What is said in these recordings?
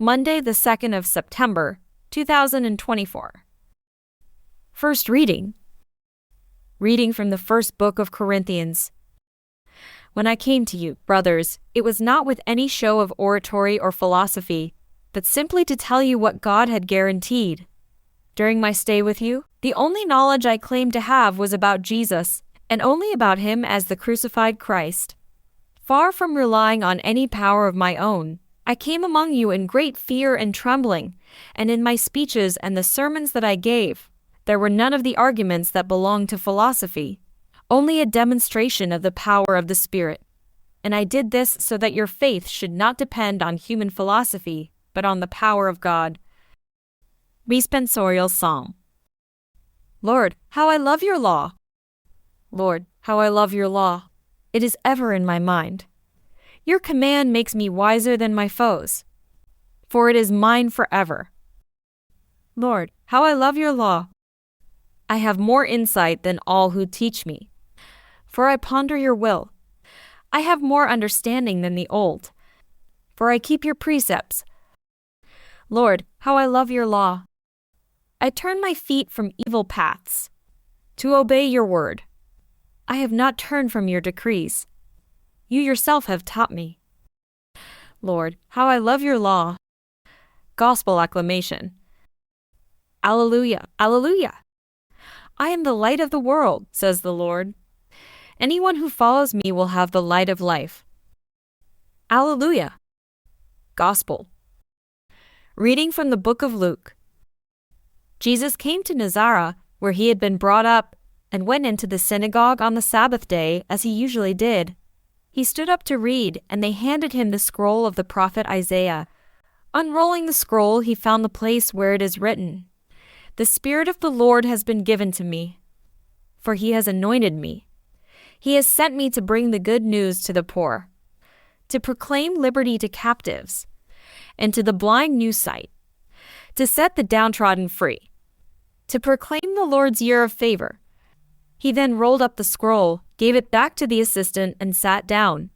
Monday, the 2nd of September, 2024. First reading. Reading from the first book of Corinthians. When I came to you, brothers, it was not with any show of oratory or philosophy, but simply to tell you what God had guaranteed. During my stay with you, the only knowledge I claimed to have was about Jesus, and only about him as the crucified Christ. Far from relying on any power of my own, I came among you in great fear and trembling, and in my speeches and the sermons that I gave, there were none of the arguments that belong to philosophy, only a demonstration of the power of the Spirit. And I did this so that your faith should not depend on human philosophy, but on the power of God. Responsorial Psalm. Lord, how I love your law! Lord, how I love your law! It is ever in my mind. Your command makes me wiser than my foes, for it is mine forever. Lord, how I love your law! I have more insight than all who teach me, for I ponder your will. I have more understanding than the old, for I keep your precepts. Lord, how I love your law! I turn my feet from evil paths, to obey your word. I have not turned from your decrees. You yourself have taught me. Lord, how I love your law! Gospel acclamation. Alleluia, alleluia! I am the light of the world, says the Lord. Anyone who follows me will have the light of life. Alleluia! Gospel. Reading from the book of Luke. Jesus came to Nazareth, where he had been brought up, and went into the synagogue on the Sabbath day as he usually did. He stood up to read, and they handed him the scroll of the prophet Isaiah. Unrolling the scroll, he found the place where it is written, "The Spirit of the Lord has been given to me, for he has anointed me. He has sent me to bring the good news to the poor, to proclaim liberty to captives, and to the blind new sight, to set the downtrodden free, to proclaim the Lord's year of favor." He then rolled up the scroll, gave it back to the assistant, and sat down,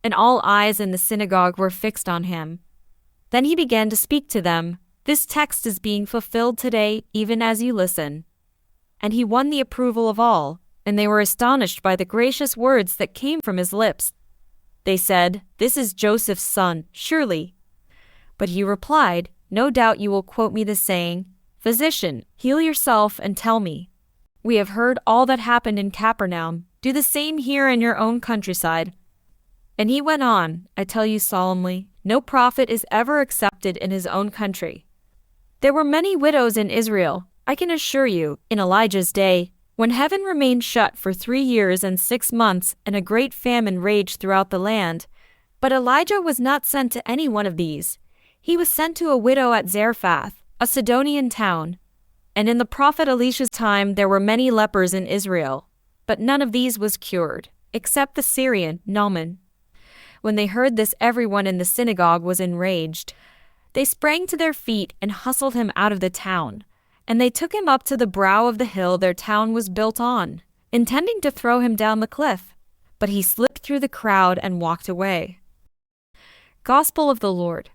and all eyes in the synagogue were fixed on him. Then he began to speak to them, "This text is being fulfilled today, even as you listen." And he won the approval of all, and they were astonished by the gracious words that came from his lips. They said, "This is Joseph's son, surely." But he replied, "No doubt you will quote me the saying, 'Physician, heal yourself and tell me. We have heard all that happened in Capernaum. Do the same here in your own countryside.'" And he went on, "I tell you solemnly, no prophet is ever accepted in his own country. There were many widows in Israel, I can assure you, in Elijah's day, when heaven remained shut for 3 years and 6 months and a great famine raged throughout the land. But Elijah was not sent to any one of these. He was sent to a widow at Zarephath, a Sidonian town. And in the prophet Elisha's time there were many lepers in Israel, but none of these was cured, except the Syrian, Naaman. When they heard this, everyone in the synagogue was enraged. They sprang to their feet and hustled him out of the town, and they took him up to the brow of the hill their town was built on, intending to throw him down the cliff. But he slipped through the crowd and walked away. Gospel of the Lord.